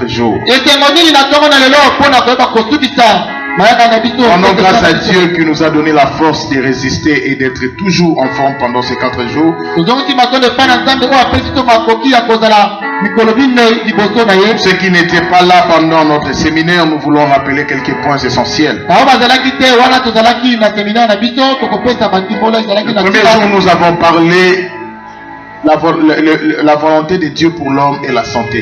4 jours. Rendons grâce à Dieu qui nous a donné la force de résister et d'être toujours en forme pendant ces 4 jours. Ceux qui n'étaient pas là pendant notre séminaire, nous voulons rappeler quelques points essentiels. Le premier jour, nous avons parlé la volonté de Dieu pour l'homme et la santé.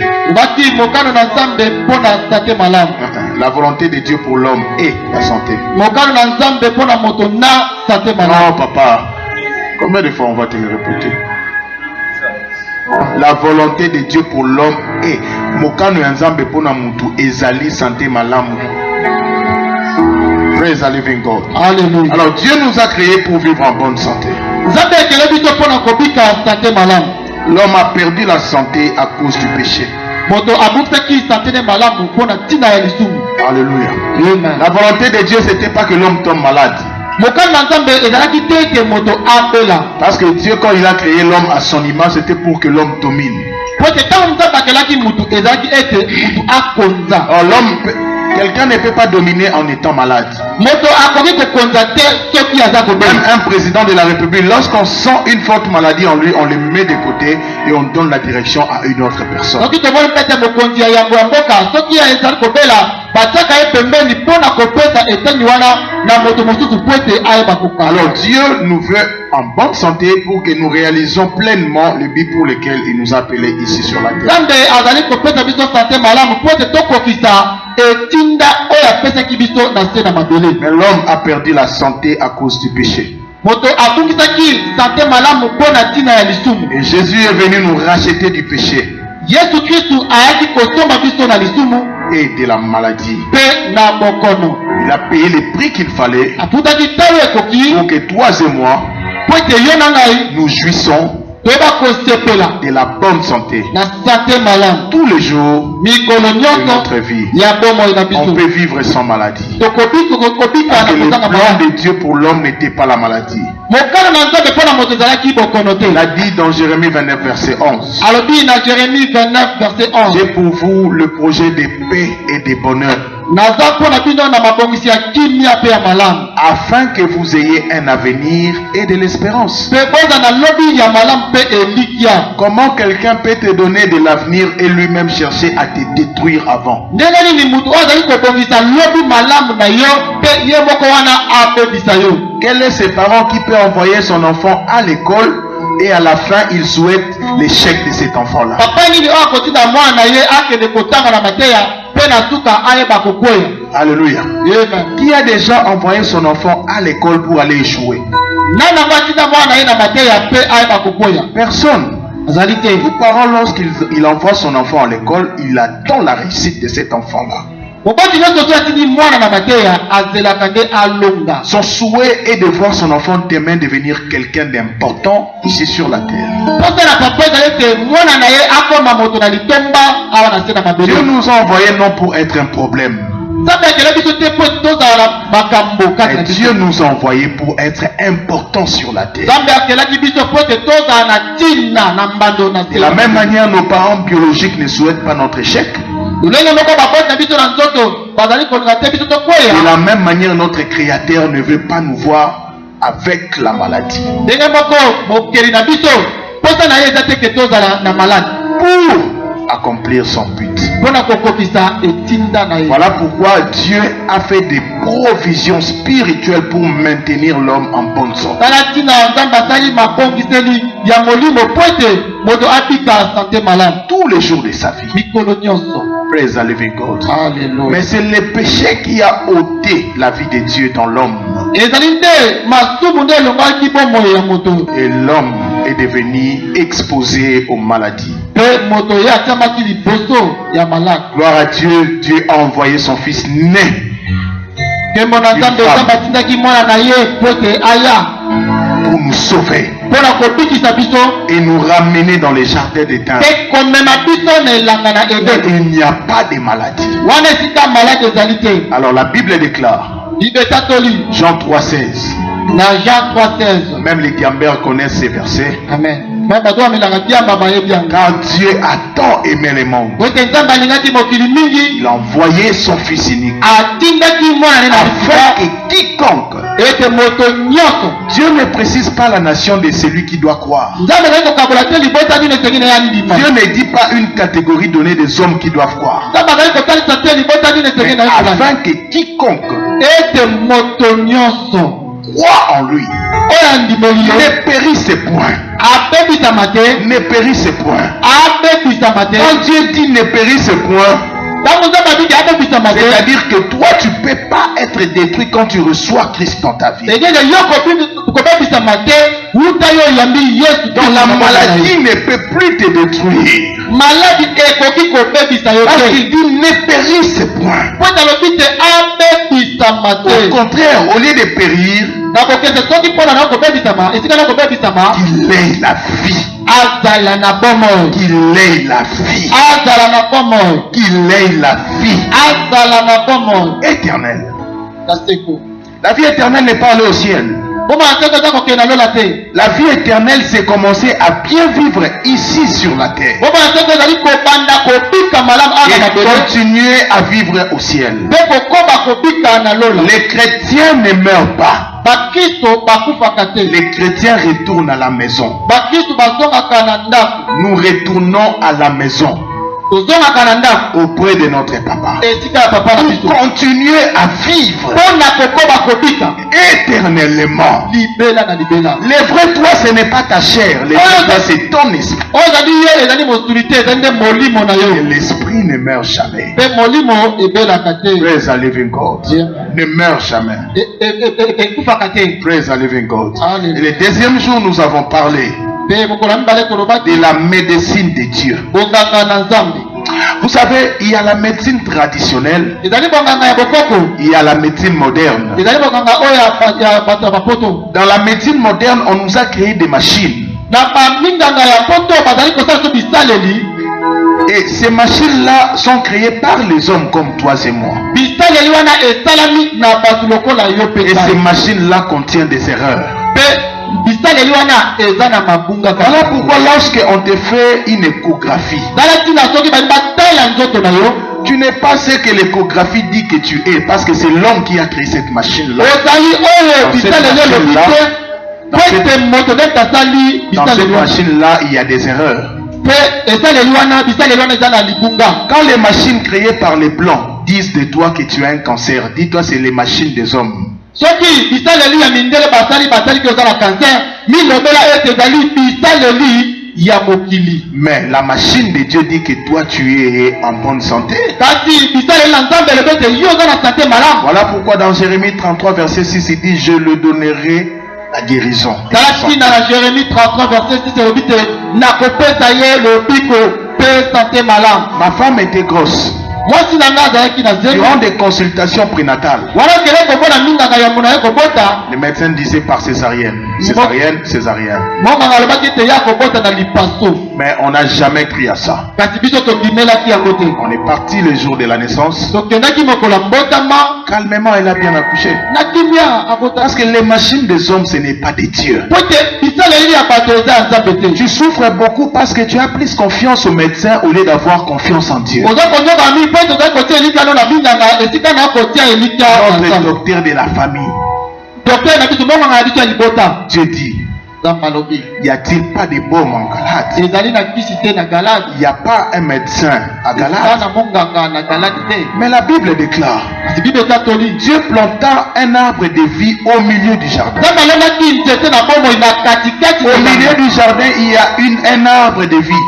La volonté de Dieu pour l'homme et la santé. Non, papa. Combien de fois on va te le répéter? La volonté de Dieu pour l'homme est mokano ya nzambe pona mutu ezali santé malamu. Praise the living God. Alléluia. Alors Dieu nous a créés pour vivre en bonne santé. L'homme a perdu la santé à cause du péché. Alléluia. Amen. La volonté de Dieu, c'était pas que l'homme tombe malade. Parce que Dieu, quand il a créé l'homme à son image, c'était pour que l'homme domine. Or, l'homme, quelqu'un ne peut pas dominer en étant malade. Même un président de la République, lorsqu'on sent une forte maladie en lui, on le met de côté et on donne la direction à une autre personne. Alors Dieu nous veut en bonne santé pour que nous réalisons pleinement le but pour lequel il nous a appelés ici sur la terre. Mais l'homme a perdu la santé à cause du péché. Et Jésus est venu nous racheter du péché et de la maladie. Il a payé le prix qu'il fallait pour que toi et moi nous jouissons de la bonne santé tous les jours de notre vie. On peut vivre sans maladie. Parce que le plan de Dieu pour l'homme n'était pas la maladie. Il a dit dans Jérémie 29 verset 11. J'ai pour vous le projet de paix et de bonheur, afin que vous ayez un avenir et de l'espérance. Comment quelqu'un peut te donner de l'avenir et lui-même chercher à te détruire avant? Quel est ce parent qui peut envoyer son enfant à l'école et à la fin il souhaite l'échec de cet enfant-là? Alléluia. Qui a déjà envoyé son enfant à l'école pour aller échouer? Personne. Tout parent, lorsqu'il envoie son enfant à l'école, il attend la réussite de cet enfant-là. Son souhait est de voir son enfant demain devenir quelqu'un d'important ici sur la terre. Dieu nous a envoyés non pour être un problème. Et Dieu nous a envoyés pour être importants sur la terre. De la même manière, nos parents biologiques ne souhaitent pas notre échec. De la même manière, notre Créateur ne veut pas nous voir avec la maladie. Pour accomplir son but. Voilà pourquoi Dieu a fait des provisions spirituelles pour maintenir l'homme en bonne santé. Tous les jours de sa vie. Praise the living God. Mais c'est le péché qui a ôté la vie de Dieu dans l'homme. Et l'homme est devenu exposé aux maladies. Gloire à Dieu, Dieu a envoyé son fils né pour nous sauver et nous ramener dans les jardins d'Éden. Il n'y a pas de maladie. Alors la Bible déclare, Jean 3,16, Dans Jean 3,16. Même les Gambers connaissent ces versets. Amen. Car Dieu a tant aimé le monde. Il a envoyé son Fils unique. Afin que quiconque. Dieu ne précise pas la nation de celui qui doit croire. Dieu ne dit pas une catégorie donnée des hommes qui doivent croire. Mais afin que quiconque croit en lui ne périsse point. Ne périsse point. Quand Dieu dit ne périsse point, c'est-à-dire que toi tu ne peux pas être détruit quand tu reçois Christ dans ta vie. Donc la maladie ne peut plus te détruire. Parce qu'il dit ne périsse point. Au contraire, au lieu de périr, qu'il ait la vie. Qu'il ait la vie. Qu'il ait la vie éternelle. La vie éternelle n'est pas allée au ciel. La vie éternelle, c'est commencer à bien vivre ici sur la terre et continuer à vivre au ciel. Les chrétiens ne meurent pas. Les chrétiens retournent à la maison. Nous retournons à la maison auprès de notre papa. Pour continuer à vivre éternellement. Le vrai toi, ce n'est pas ta chair. Le vrai toi, c'est ton esprit. Et l'esprit ne meurt jamais. Praise the living God. Ne meurt jamais. Praise the living God. Et le deuxième jour, nous avons parlé de la médecine de Dieu. Vous savez, il y a la médecine traditionnelle, il y a la médecine moderne. Dans la médecine moderne, on nous a créé des machines. Et ces machines-là sont créées par les hommes comme toi et moi. Et ces machines-là contiennent des erreurs. Voilà pourquoi lorsque on te fait une échographie, tu n'es pas ce que l'échographie dit que tu es, parce que c'est l'homme qui a créé cette machine-là. Dans cette machine-là, il y a des erreurs. Quand les machines créées par les blancs disent de toi que tu as un cancer, dis-toi c'est les machines des hommes. Mais la machine de Dieu dit que toi tu es en bonne santé. Voilà pourquoi dans Jérémie 33 verset 6 il dit je le donnerai la guérison. Jérémie 33 verset 6 ma femme était grosse. Durant des consultations prénatales, le médecin disait par césarienne. Mais on n'a jamais cru à ça. On est parti le jour de la naissance. Calmement, elle a bien accouché. Parce que les machines des hommes, ce n'est pas des dieux. Tu souffres beaucoup parce que tu as plus confiance au médecin au lieu d'avoir confiance en Dieu. Notre docteur de la famille. Dieu dit, y a-t-il pas de baume en Galate? Il n'y a pas un médecin à Galate. Mais la Bible déclare, Dieu planta un arbre de vie au milieu du jardin. Au milieu du jardin, il y a un arbre de vie.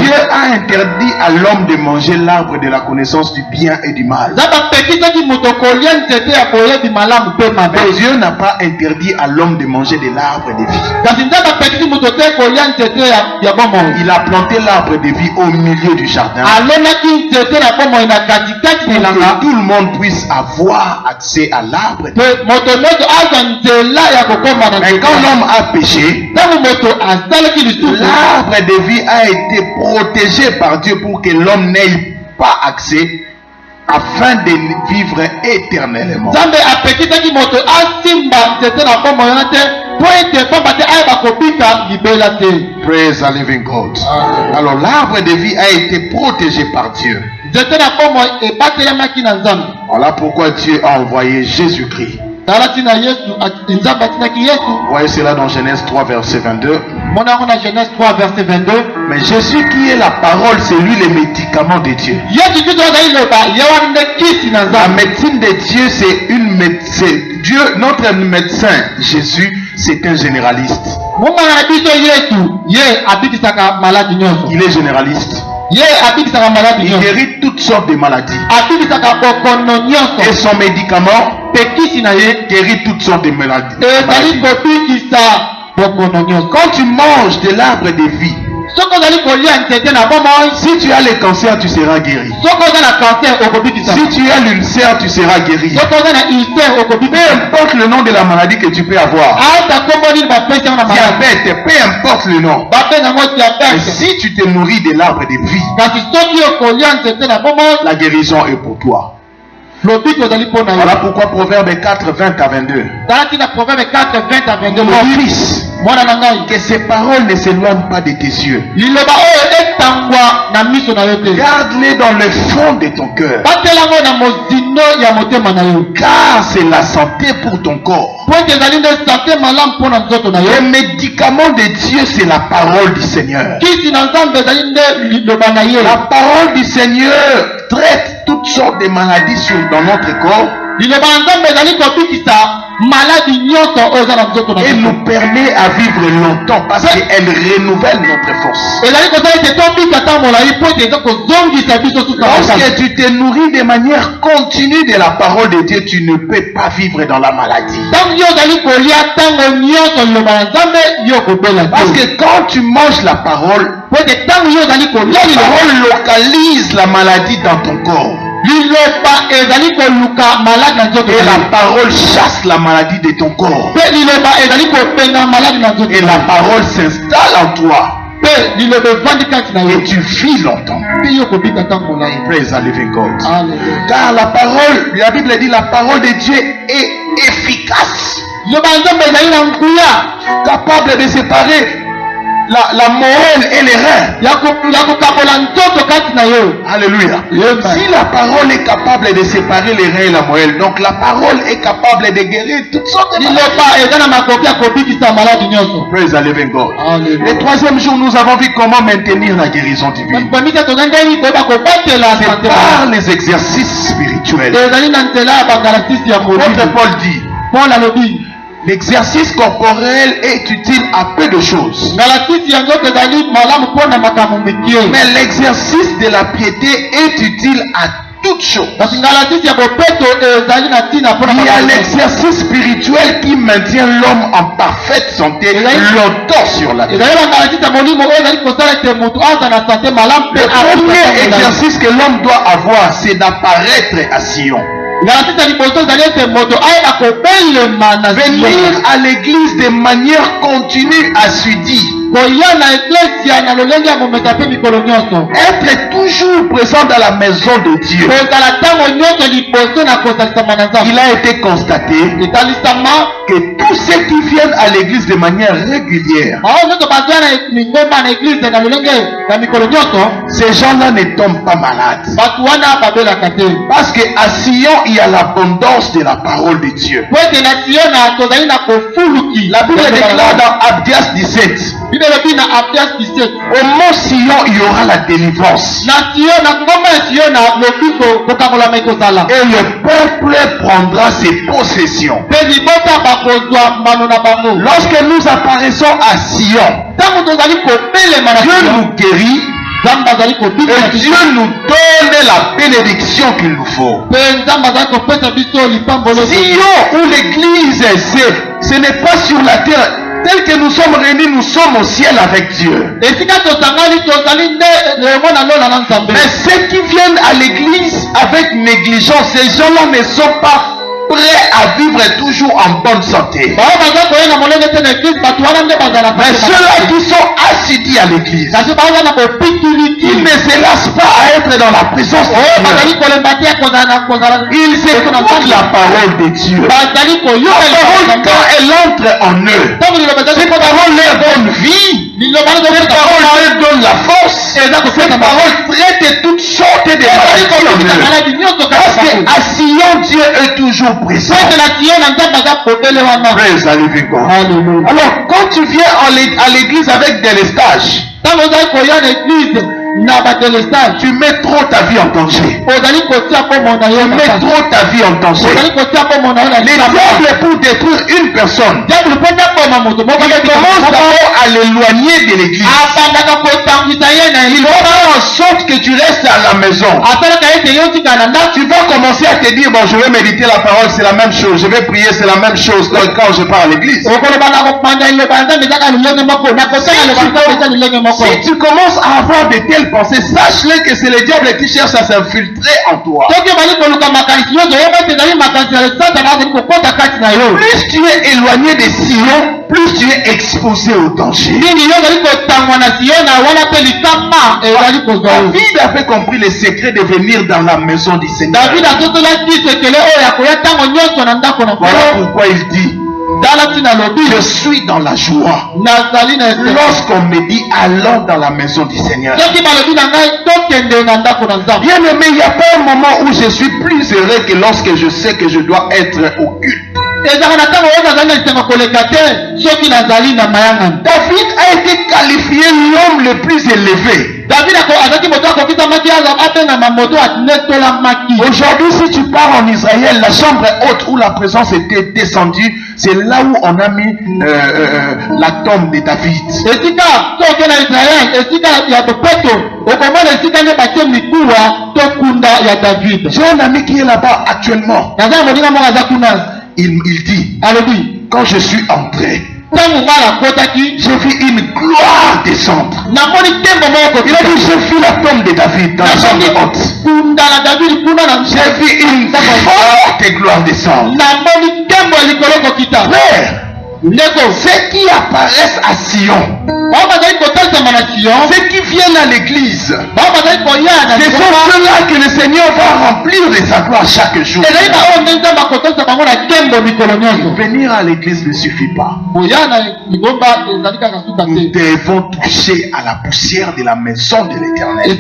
Dieu a interdit à l'homme de manger l'arbre de la connaissance du bien et du mal. Mais Dieu n'a pas interdit à l'homme de manger de l'arbre de vie. Il a planté l'arbre de vie au milieu du jardin pour que tout le monde puisse avoir accès à l'arbre. Mais quand l'homme a péché, l'arbre de vie a été protégé par Dieu pour que l'homme n'ait pas accès afin de vivre éternellement. Praise the living God. Alors l'arbre de vie a été protégé par Dieu. Voilà pourquoi Dieu a envoyé Jésus-Christ. Voyez cela dans Genèse 3 verset 22. Mais Jésus qui est la parole, c'est lui le médicament de Dieu. La médecine de Dieu, c'est une médecine. Dieu, notre médecin, Jésus, c'est un généraliste. Il est généraliste. Il guérit toutes sortes de maladies. Et son médicament guérit toutes sortes de maladies. Quand tu manges de l'arbre de vie, si tu as le cancer, tu seras guéri. Si tu as l'ulcère, tu seras guéri. Peu importe le nom de la maladie que tu peux avoir. Diabète, peu importe le nom. Et si tu te nourris de l'arbre de vie, la guérison est pour toi. Voilà pourquoi Proverbe 4, 20 à 22. Mon fils, que ces paroles ne s'éloignent pas de tes yeux. Garde-les dans le fond de ton cœur. Car c'est la santé pour ton corps. Le médicament de Dieu, c'est la parole du Seigneur. La parole du Seigneur traite toutes sortes de maladies dans notre corps. Et nous permet à vivre longtemps parce qu'elle renouvelle notre force. Lorsque tu te nourris de manière continue de la parole de Dieu, tu ne peux pas vivre dans la maladie. Parce que quand tu manges la parole localise la maladie dans ton corps. Et la parole chasse la maladie de ton corps. Et la parole s'installe en toi. Et tu vis longtemps. Praise the living God. Car la parole, la Bible dit, la parole de Dieu est efficace, capable de séparer la moelle et les reins. Alléluia. Si la parole est capable de séparer les reins et la moelle, donc la parole est capable de guérir toutes sortes de maladies. Praise the living God. Le troisième jour, nous avons vu comment maintenir la guérison divine. C'est par les exercices spirituels. L'apôtre Paul dit, l'exercice corporel est utile à peu de choses. Mais l'exercice de la piété est utile à toutes choses. Il y a l'exercice spirituel qui maintient l'homme en parfaite santé longtemps sur la terre. Le premier exercice que l'homme doit avoir, c'est d'apparaître à Sion. Venir à l'église de manière continue, assidue. Être toujours présent dans la maison de Dieu. Il a été constaté que tous ceux qui viennent à l'église de manière régulière, ces gens-là ne tombent pas malades. Parce qu'à Sion, il y a l'abondance de la parole de Dieu. La Bible déclare dans Abdias 17, au mont Sion, il y aura la délivrance. Et le peuple prendra ses possessions. Lorsque nous apparaissons à Sion, Dieu nous guérit. Et Dieu nous donne la bénédiction qu'il nous faut. Sion ou l'église, ce n'est pas sur la terre. Tel que nous sommes réunis, nous sommes au ciel avec Dieu. Mais ceux qui viennent à l'église avec négligence, ces gens-là ne sont pas prêts à vivre toujours en bonne santé. Mais ceux-là qui sont assidus à l'église, ils ne se lassent pas à être dans la présence de Dieu. Ils écoutent la parole de Dieu. La parole, quand elle entre en eux, cette parole leur donne vie. Cette parole leur donne la force. Cette parole traite toutes sortes de maladies en eux. Parce que à Sion, Dieu est toujours présent. Praise the living God. Alors, quand tu viens à l'église avec délestage, tu mets trop ta vie en danger. Tu mets trop ta vie en danger. Les diables, pour détruire une personne, il commence d'abord à l'éloigner de l'église. Il va faire en sorte que tu restes à la maison. Tu vas commencer à te dire, bon, je vais méditer la parole, c'est la même chose. Je vais prier, c'est la même chose quand je pars à l'église. Si tu commences à avoir de telles pensées, sache-le que c'est le diable qui cherche à s'infiltrer en toi. Plus tu es éloigné de Sion, plus tu es exposé au danger. David avait compris le secret de venir dans la maison du Seigneur. Voilà pourquoi il dit, je suis dans la joie lorsqu'on me dit allons dans la maison du Seigneur. Bien aimé, il n'y a pas un moment où je suis plus heureux que lorsque je sais que je dois être au culte. David a été qualifié l'homme le plus élevé. Aujourd'hui, si tu pars en Israël, la chambre haute où la présence était descendue, c'est là où on a mis la tombe de David. J'ai un ami qui est là-bas actuellement. Il dit, quand je suis entré, j'ai vu une gloire descendre. Il a dit, j'ai vu la tombe de David dans la chambre haute. J'ai vu une forte gloire descendre. Frère, ceux qui apparaissent à Sion, ceux qui viennent à l'église, ce sont ceux-là que le Seigneur va remplir de sa gloire chaque jour. Venir à l'église ne suffit pas. Nous devons toucher à la poussière de la maison de l'Éternel.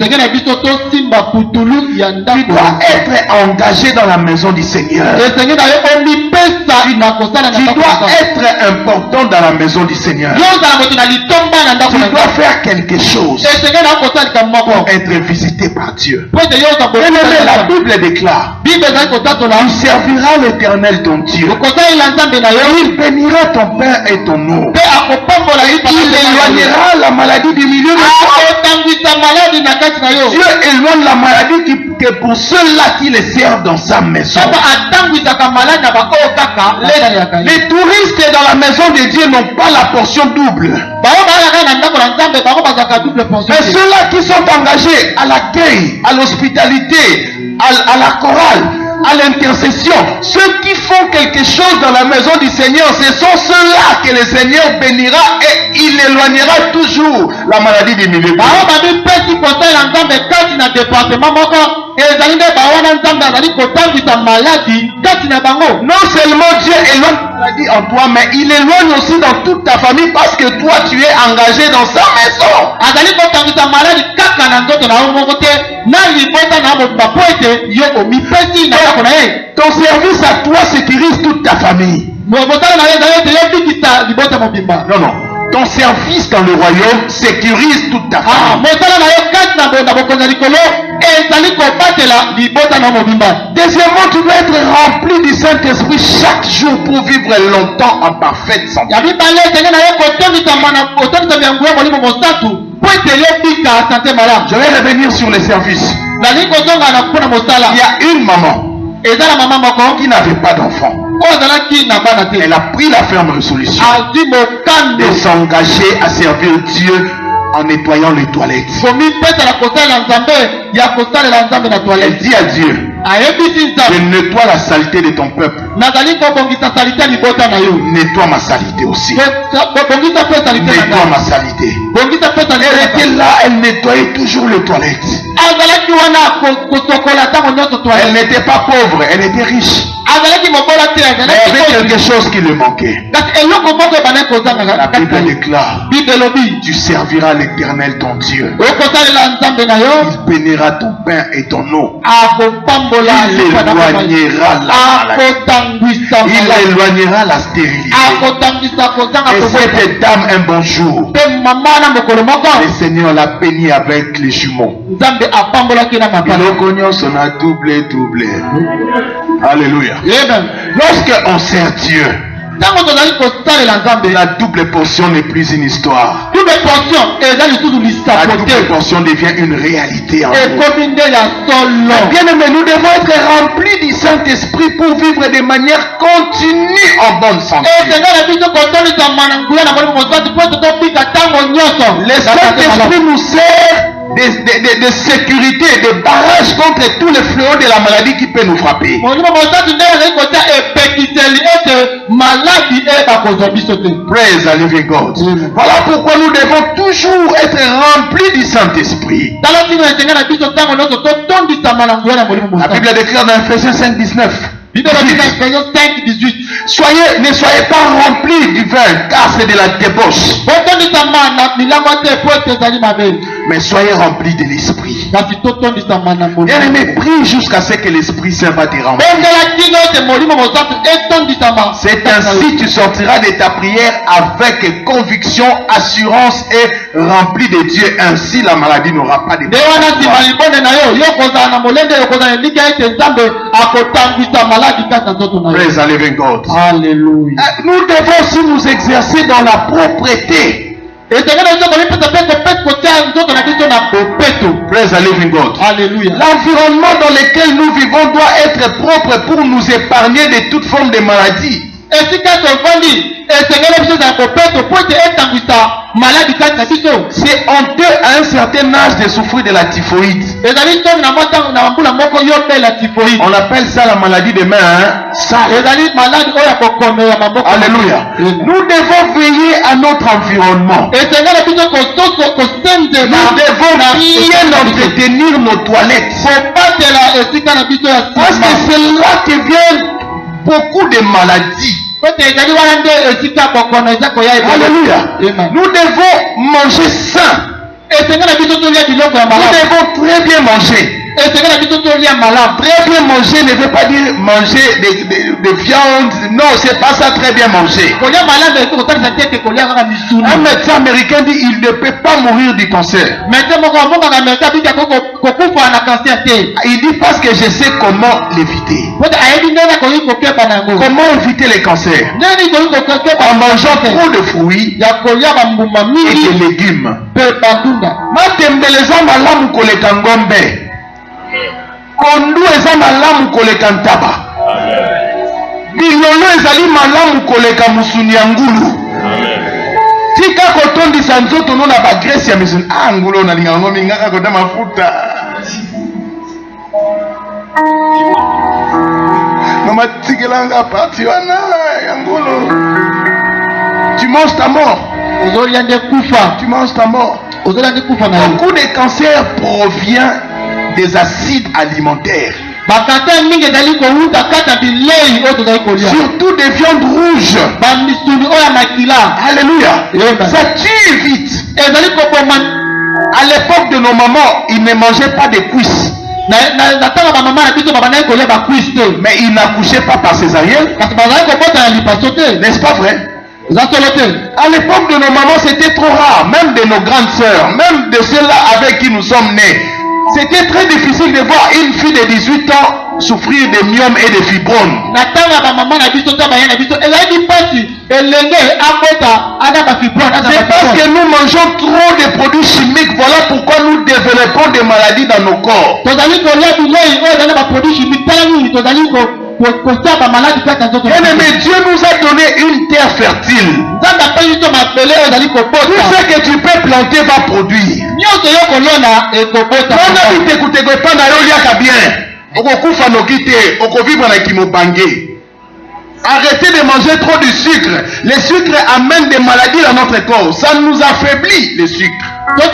Tu dois être engagé dans la maison du Seigneur. Tu dois être important dans la maison du Seigneur. Tu dois faire quelque chose pour être visité par Dieu. La Bible déclare, tu serviras l'Éternel ton Dieu. Il bénira ton père et ton eau. Il éloignera la maladie du milieu de toi. Dieu éloigne la maladie que pour ceux-là qui les servent dans sa maison. Les touristes dans la maison de Dieu n'ont pas la portion double. Mais ceux-là qui sont engagés à l'accueil, à l'hospitalité, à la chorale, à l'intercession, ceux qui font quelque chose dans la maison du Seigneur, ce sont ceux-là que le Seigneur bénira et il éloignera toujours la maladie du milieu. Non seulement Dieu éloigne la maladie en toi, mais il éloigne aussi dans toute ta famille parce que toi tu es engagé dans sa maison. Ton service à toi sécurise toute ta famille. Non. Ton service dans le royaume sécurise toute ta famille. Deuxièmement, tu dois être rempli du Saint-Esprit chaque jour pour vivre longtemps en parfaite santé. Je vais revenir sur les services. Il y a une maman qui n'avait pas d'enfant. Elle a pris la ferme résolution de s'engager à servir Dieu en nettoyant les toilettes. Elle dit à Dieu, Je nettoie la saleté de ton peuple. Nettoie ma saleté aussi. Nettoie ma saleté. Elle était là, elle nettoyait toujours les toilettes. Elle n'était pas pauvre, elle était riche. Mais il y avait quelque chose qui lui manquait. La Bible déclare: tu serviras l'Éternel ton Dieu. Il bénira ton pain et ton eau. Il éloignera la maladie. Il éloignera la stérilité. Et cette dame, un bon jour, le Seigneur l'a béni avec les jumeaux. On a doublé. Alléluia. Lorsque on sert Dieu, la double portion n'est plus une histoire. La double portion devient une réalité en nous. Bien-aimés, nous devons être remplis du Saint-Esprit pour vivre de manière continue en bonne santé. Le Saint-Esprit nous sert de sécurité, de barrage contre tous les fléaux de la maladie qui peut nous frapper. Praise the living God. Voilà pourquoi nous devons toujours être remplis du Saint-Esprit. La Bible déclare dans Ephésiens 5:19. Ne soyez pas remplis du vin, car c'est de la débauche. Mais soyez remplis de l'esprit. Bien-aimé, prie jusqu'à ce que l'Esprit Saint va te remplir. C'est ainsi que tu sortiras de ta prière avec conviction, assurance et rempli de Dieu. Ainsi la maladie n'aura pas de pouvoir. Praise the living God. Alléluia. Nous devons aussi nous exercer dans la propreté. Praise the living God. Alléluia. L'environnement dans lequel nous vivons doit être propre pour nous épargner de toute forme de maladie. C'est honteux à un certain âge de souffrir de la typhoïde. On appelle ça la maladie des mains sales. Alléluia. Nous devons veiller à notre environnement. Nous devons bien entretenir nos toilettes. Parce que c'est là que viennent beaucoup de maladies. Alléluia. Nous devons manger sain. Nous devons très bien manger. Très bien manger ne veut pas dire manger de viande. Non, c'est pas ça, très bien manger. Un médecin américain dit il ne peut pas mourir du cancer. Il dit parce que je sais comment l'éviter. Comment éviter les cancers? En mangeant trop de fruits et de légumes. Kondu eza malamu koleka ntaba. Bilolo ezali malamu koleka musuni ya ngulu. Tika kotondisa nzoto no na ba Grèce ya misuni. Ah ngulu na linga ngomi ngaka kota mafuta. Mama tikelanga parti wana ya ngulu. Tu manges ta mort. Tu manges ta mort. Beaucoup de cancers provient des acides alimentaires. Surtout des viandes rouges. Alléluia. Ça tue vite. À l'époque de nos mamans, ils ne mangeaient pas de cuisses. Mais ils n'accouchaient pas par césarienne. N'est-ce pas vrai? À l'époque de nos mamans, c'était trop rare. Même de nos grandes sœurs, même de ceux-là avec qui nous sommes nés. C'était très difficile de voir une fille de 18 ans souffrir de myome et de fibromes. C'est parce que nous mangeons trop de produits chimiques. Voilà pourquoi nous développons des maladies dans nos corps. Bien-aimé, Dieu nous a donné une terre fertile. Tout ce que tu peux planter va produire. okokufa noki te, okovivre na kimobange. Arrêtez de manger trop de sucre. Le sucre amène des maladies dans notre corps. Ça nous affaiblit, le sucre. Les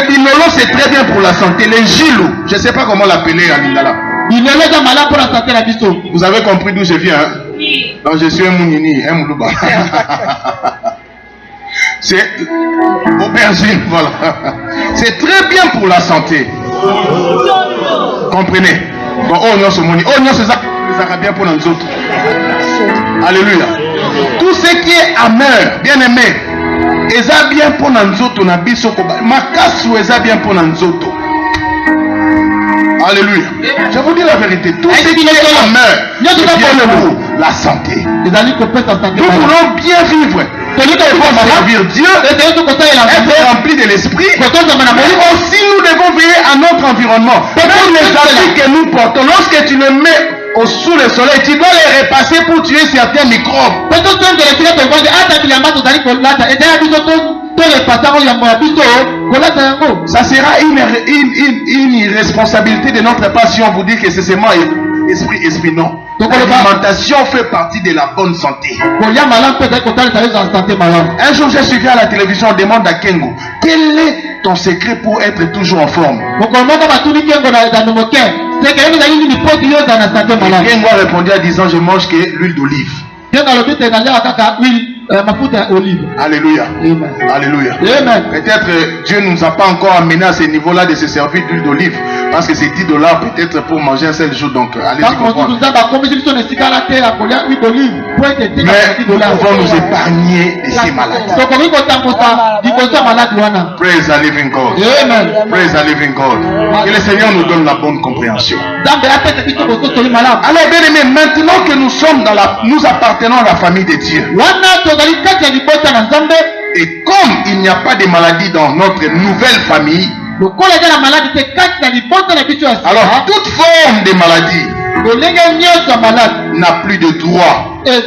bilolo, c'est très bien pour la santé. Les gilou, je ne sais pas comment l'appeler à Lingala. Vous avez compris d'où je viens, hein? Donc je suis un mounini, un moulouba. C'est aubergine, voilà. C'est très bien pour la santé. Comprenez? Bon, oh non, c'est mon oh non, c'est ça bien pour nous autres. Alléluia. Tout ce qui est amer, bien aimé, et ça bien pour nous autres, on a biso ma casse ou ça bien pour nous autres. Alléluia. Je vous dis la vérité. Tout ce qui est amer, c'est bien pour la santé. Nous voulons bien vivre. Nous devons servir Dieu, être rempli de l'esprit. Mais aussi nous devons veiller à notre environnement. Même les habits que nous portons, lorsque tu le mets sous le soleil, tu dois les repasser pour tuer certains microbes. Ça sera une irresponsabilité de notre part si on vous dit que c'est seulement esprit, non. L'alimentation fait partie de la bonne santé. Un jour, j'ai suivi à la télévision, on demande à Kengo, quel est ton secret pour être toujours en forme? Kengo a répondu en disant, je mange que l'huile d'olive. Alléluia. Amen. Alléluia. Amen. Peut-être Dieu ne nous a pas encore amené à ce niveau-là de se servir d'huile d'olive. Parce que c'est $10 peut-être pour manger un seul jour. Donc allez-y comprendre. Mais nous pouvons nous épargner de ces maladies. Praise the living God. Amen. Praise the living God. Que le Seigneur nous donne la bonne compréhension. Alors bien aimé, maintenant que nous appartenons à la famille de Dieu. Et comme il n'y a pas de maladie dans notre nouvelle famille, alors toute forme de maladie n'a plus de droit et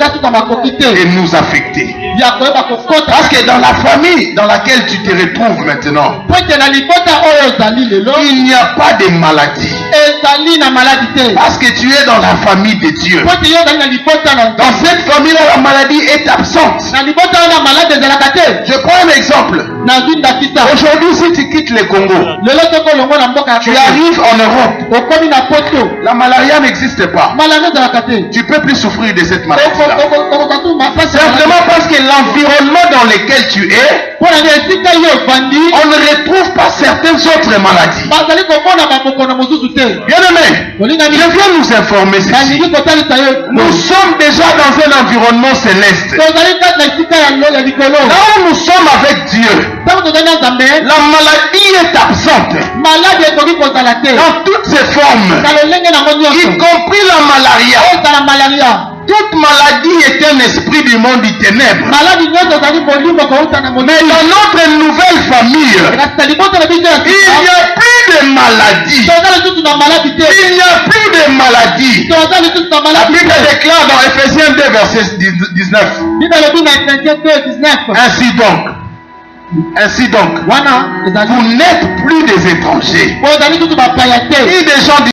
nous affecter. Parce que dans la famille dans laquelle tu te retrouves maintenant, il n'y a pas de maladie. Parce que tu es dans la famille de Dieu. Dans cette famille-là, la maladie est absente. Je prends un exemple. Aujourd'hui, si tu quittes le Congo, tu arrives en Europe, la malaria n'existe pas. Tu ne peux plus souffrir de cette maladie. Simplement parce que l'environnement dans lequel tu es, on ne retrouve pas certaines autres maladies. Bien aimé, je viens nous informer ceci. Nous sommes déjà dans un environnement céleste. Là où nous sommes avec Dieu, la maladie est absente dans toutes ses formes, y compris la malaria. Toute maladie est un esprit du monde du ténèbre. Mais dans notre nouvelle famille, il n'y a plus de maladie. Il n'y a plus de maladie. La Bible déclare dans Ephésiens 2, verset 19. Ainsi donc, vous n'êtes plus des étrangers. Et des gens